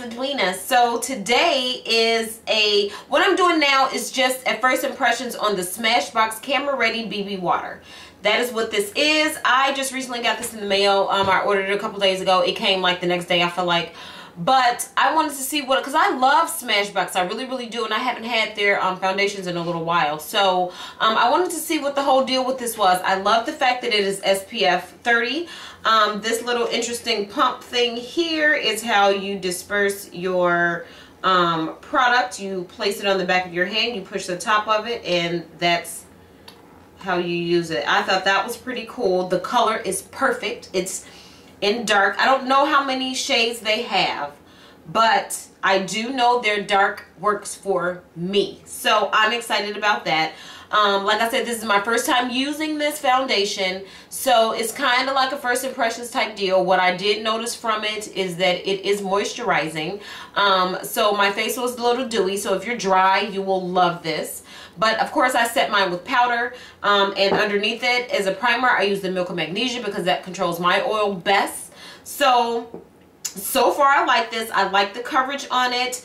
Ladwina. So today is what I'm doing now is just a first impressions on the Smashbox Camera Ready BB Water. That is what this is. I just recently got this in the mail. I ordered it a couple days ago. It came like the next day, I feel like. But I wanted to see what, because I love Smashbox. I really, really do. And I haven't had their foundations in a little while. So I wanted to see what the whole deal with this was. I love the fact that it is SPF 30. This little interesting pump thing here is how you disperse your product. You place it on the back of your hand. You push the top of it, and that's how you use it. I thought that was pretty cool. The color is perfect. It's in dark. I don't know how many shades they have, but I do know their dark works for me. So I'm excited about that. Like I said, this is my first time using this foundation, so it's kind of like a first impressions type deal. What I did notice from it is that it is moisturizing. So my face was a little dewy, so if you're dry, you will love this. But of course I set mine with powder, and underneath it as a primer I use the Milk of Magnesia because that controls my oil best. So far I like this. I like the coverage on it.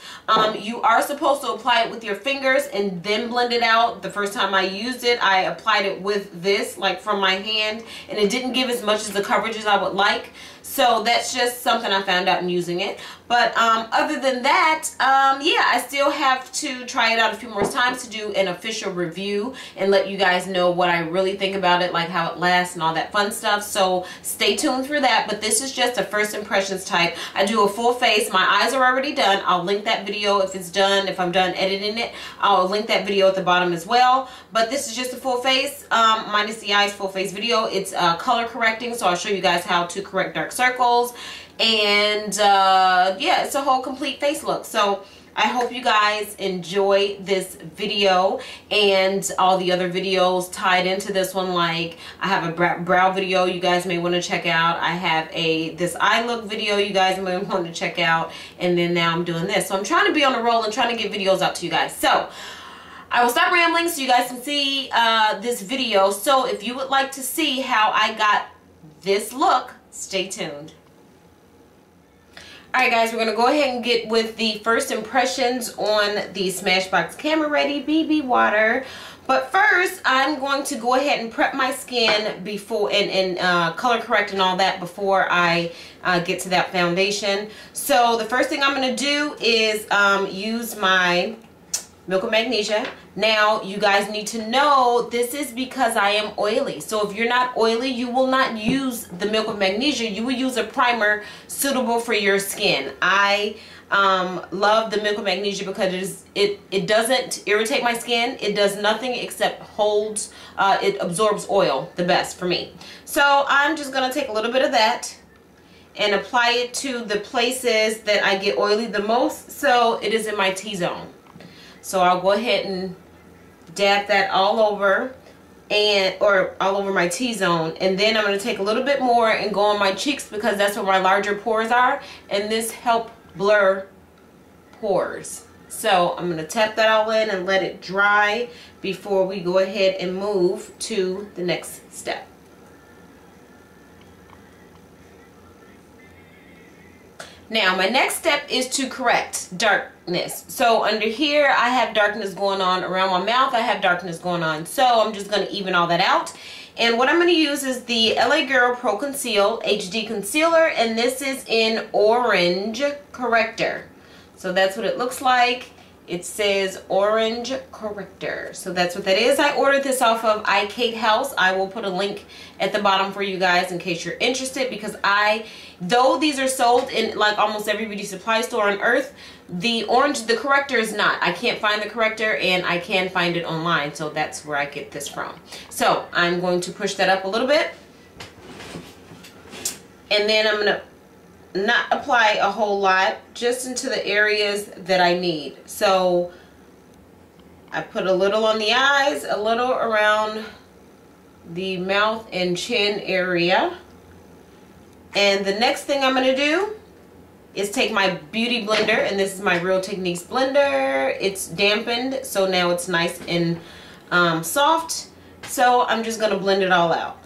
You are supposed to apply it with your fingers and then blend it out. The first time I used it, I applied it with this, like from my hand, and it didn't give as much as the coverage as I would like. So that's just something I found out in using it. But other than that, yeah, I still have to try it out a few more times to do an official review and let you guys know what I really think about it, like how it lasts and all that fun stuff. So stay tuned for that. But this is just a first impressions type. I do a full face. My eyes are already done. I'll link that video if it's done. If I'm done editing it, I'll link that video at the bottom as well. But this is just a full face, minus the eyes, full face video. It's color correcting, so I'll show you guys how to correct dark circles. And yeah, it's a whole complete face look. So I hope you guys enjoy this video and all the other videos tied into this one. Like I have a brow video you guys may want to check out. I have this eye look video you guys may want to check out. And then now I'm doing this. So I'm trying to be on a roll and trying to get videos out to you guys. So I will stop rambling so you guys can see this video. So if you would like to see how I got this look, stay tuned. Alright guys, we're going to go ahead and get with the first impressions on the Smashbox Camera Ready BB Water. But first, I'm going to go ahead and prep my skin before and color correct and all that before I get to that foundation. So the first thing I'm going to do is use my Milk of Magnesia. Now you guys need to know this is because I am oily. So if you're not oily, you will not use the Milk of Magnesia. You will use a primer suitable for your skin. I love the Milk of Magnesia because it doesn't irritate my skin. It does nothing except holds, it absorbs oil the best for me. So I'm just going to take a little bit of that and apply it to the places that I get oily the most. So it is in my T-zone. So I'll go ahead and dab that all over or all over my T-zone, and then I'm going to take a little bit more and go on my cheeks because that's where my larger pores are, and this helps blur pores. So I'm going to tap that all in and let it dry before we go ahead and move to the next step. Now my next step is to correct darkness. So under here I have darkness going on around my mouth. I have darkness going on. So I'm just going to even all that out. And what I'm going to use is the LA Girl Pro Conceal HD Concealer. And this is in Orange Corrector. So that's what it looks like. It says Orange Corrector. So that's what that is. I ordered this off of iKate House. I will put a link at the bottom for you guys in case you're interested, because though these are sold in like almost every beauty supply store on earth, the corrector is not. I can't find the corrector, and I can find it online. So that's where I get this from. So I'm going to push that up a little bit. And then I'm going to not apply a whole lot, just into the areas that I need. So I put a little on the eyes, a little around the mouth and chin area. And the next thing I'm going to do is take my beauty blender, and this is my Real Techniques blender. It's dampened, so now it's nice and soft. So I'm just going to blend it all out.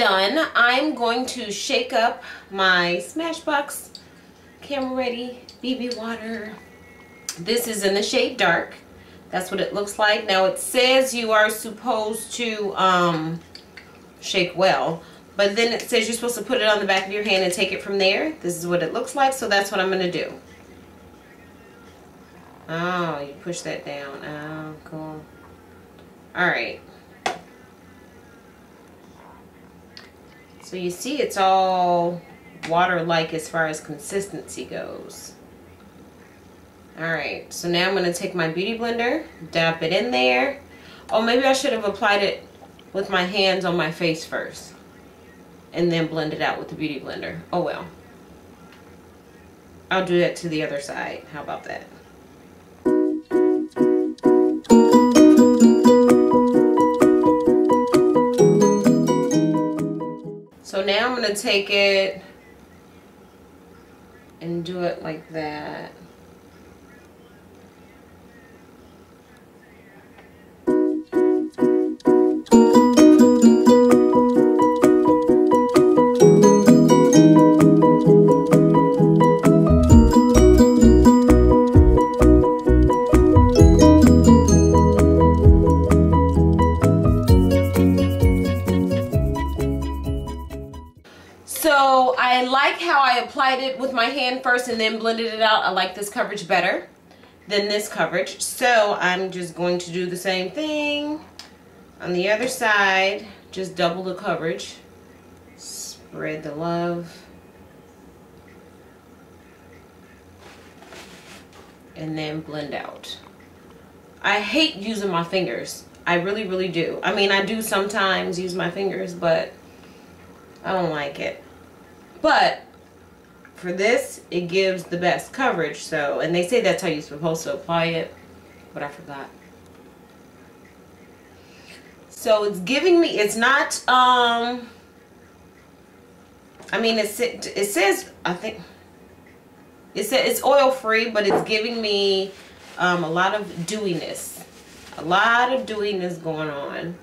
done, I'm going to shake up my Smashbox Camera Ready BB water. This is in the shade dark. That's what it looks like. Now it says you are supposed to shake well, but then it says you're supposed to put it on the back of your hand and take it from there. This is what it looks like, so that's what I'm going to do. Oh, you push that down. Oh, cool. Alright. So you see it's all water-like as far as consistency goes. Alright, so now I'm going to take my beauty blender, dab it in there. Oh, maybe I should have applied it with my hands on my face first and then blend it out with the beauty blender. Oh well. I'll do that to the other side. How about that? So now I'm going to take it and do it like that. So I like how I applied it with my hand first and then blended it out. I like this coverage better than this coverage. So I'm just going to do the same thing on the other side. Just double the coverage. Spread the love. And then blend out. I hate using my fingers. I really, really do. I mean, I do sometimes use my fingers, but I don't like it. But for this, it gives the best coverage. So, and they say that's how you're supposed to apply it, but I forgot. So it's giving me, it's not, I mean, it says, I think, it says it's oil free, but it's giving me a lot of dewiness. A lot of dewiness going on.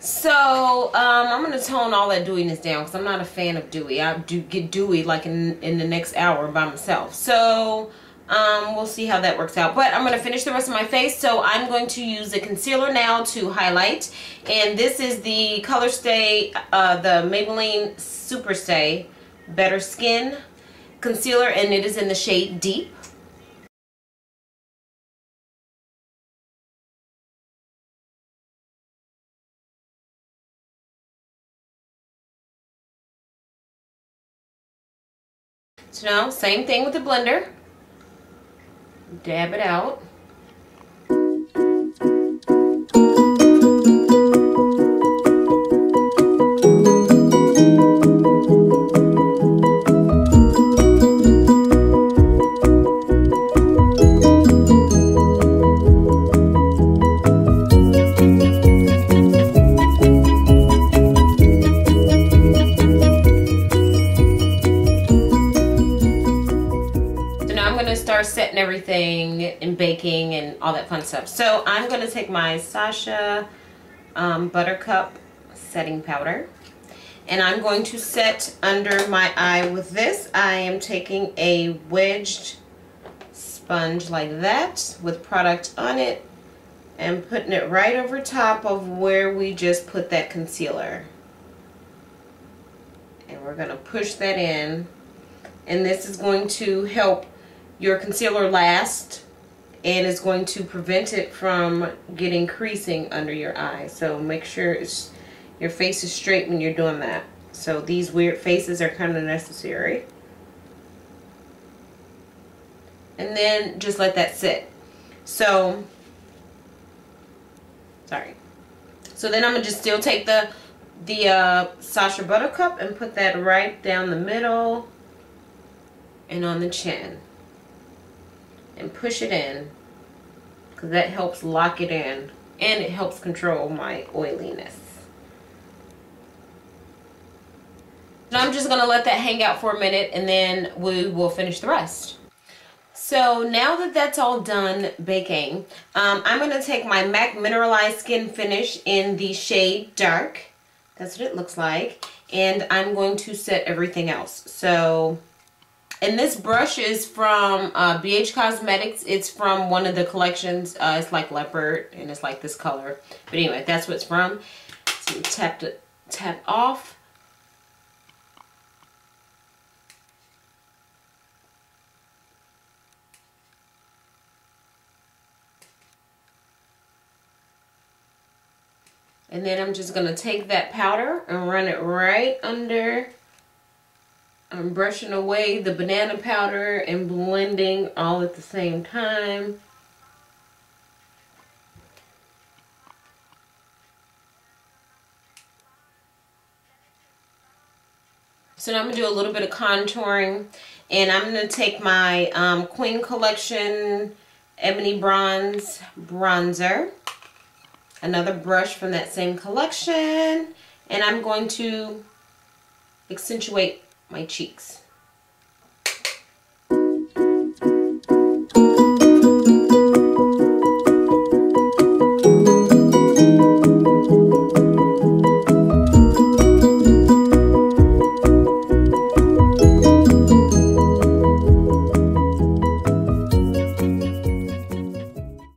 So I'm going to tone all that dewiness down because I'm not a fan of dewy. I do get dewy like in the next hour by myself. So we'll see how that works out. But I'm going to finish the rest of my face. So I'm going to use the concealer now to highlight. And this is the Color Stay, the Maybelline Super Stay Better Skin Concealer. And it is in the shade Deep. So now, same thing with the blender. Dab it out. Setting everything and baking and all that fun stuff. So I'm going to take my Sasha Buttercup setting powder and I'm going to set under my eye with this. I am taking a wedged sponge like that with product on it and putting it right over top of where we just put that concealer. And we're going to push that in, and this is going to help your concealer last and is going to prevent it from getting creasing under your eye. So make sure your face is straight when you're doing that. So these weird faces are kind of necessary. And then just let that sit. So, sorry. So then I'm gonna just still take the Sasha Buttercup and put that right down the middle and on the chin. And push it in, because that helps lock it in and it helps control my oiliness. And I'm just going to let that hang out for a minute and then we will finish the rest. So now that that's all done baking, I'm going to take my MAC Mineralized Skin Finish in the shade Dark. That's what it looks like. And I'm going to set everything else. So, and this brush is from BH Cosmetics. It's from one of the collections. It's like leopard and it's like this color. But anyway, that's what it's from. So tap off. And then I'm just going to take that powder and run it right under. I'm brushing away the banana powder and blending all at the same time. So now I'm going to do a little bit of contouring. And I'm going to take my Queen Collection Ebony Bronze Bronzer. Another brush from that same collection, and I'm going to accentuate my cheeks.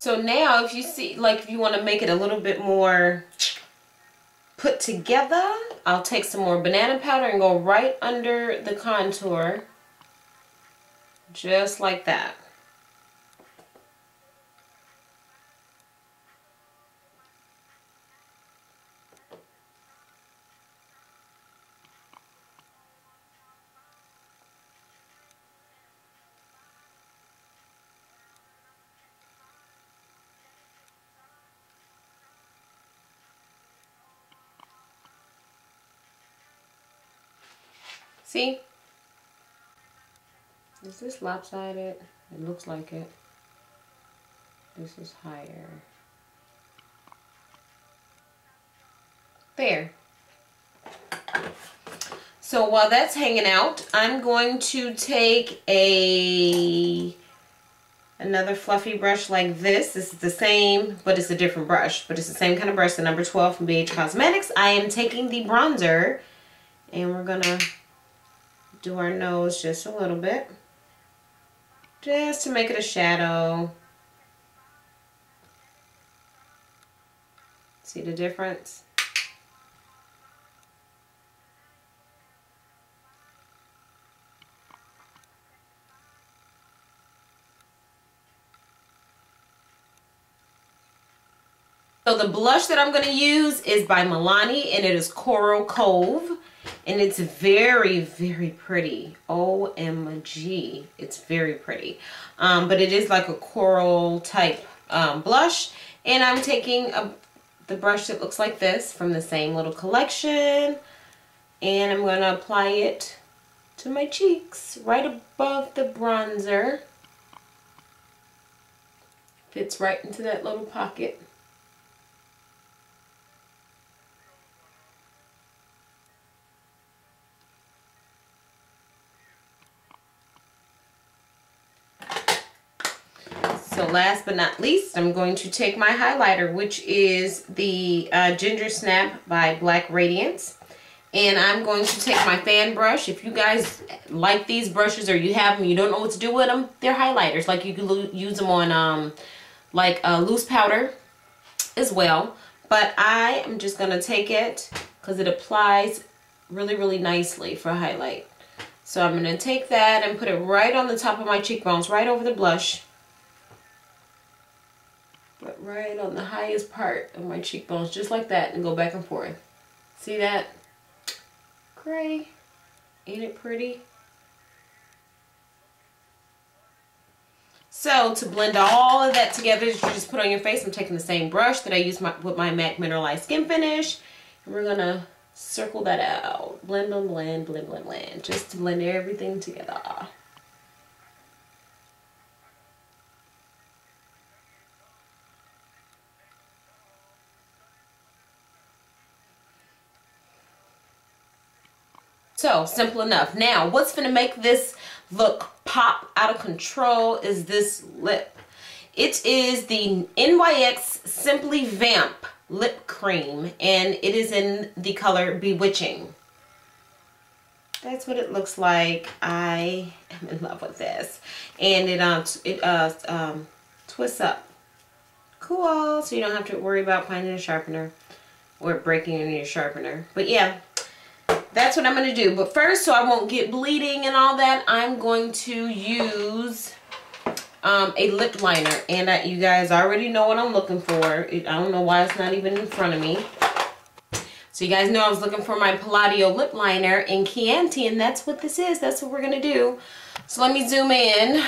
So now if you see, like if you want to make it a little bit more put together, I'll take some more banana powder and go right under the contour, just like that. See? Is this lopsided? It looks like it. This is higher. There. So while that's hanging out, I'm going to take another fluffy brush like this. This is the same, but it's a different brush. But it's the same kind of brush, the number 12 from BH Cosmetics. I am taking the bronzer, and we're gonna do our nose just a little bit, just to make it a shadow. See the difference? So the blush that I'm going to use is by Milani, and it is Coral Cove. And it's very, very pretty. OMG. It's very pretty. But it is like a coral type blush. And I'm taking the brush that looks like this from the same little collection. And I'm going to apply it to my cheeks, right above the bronzer. Fits right into that little pocket. So last but not least, I'm going to take my highlighter, which is the Ginger Snap by Black Radiance. And I'm going to take my fan brush. If you guys like these brushes or you have them, you don't know what to do with them, they're highlighters. Like you can use them on loose powder as well. But I am just going to take it because it applies really, really nicely for a highlight. So I'm going to take that and put it right on the top of my cheekbones, right over the blush. But right on the highest part of my cheekbones, just like that, and go back and forth. See that? Gray. Ain't it pretty? So to blend all of that together, you just put on your face. I'm taking the same brush that I used with my MAC Mineralized Skin Finish. And we're going to circle that out. Blend, blend, blend, blend, blend, blend. Just to blend everything together. So, simple enough. Now, what's going to make this look pop out of control is this lip. It is the NYX Simply Vamp lip cream, and it is in the color Bewitching. That's what it looks like. I am in love with this, and it twists up. Cool, so you don't have to worry about finding a sharpener or breaking any your sharpener. But yeah, that's what I'm going to do. But first, so I won't get bleeding and all that, I'm going to use a lip liner. And you guys already know what I'm looking for. I don't know why it's not even in front of me. So you guys know I was looking for my Palladio lip liner in Chianti, and that's what this is. That's what we're going to do. So let me zoom in.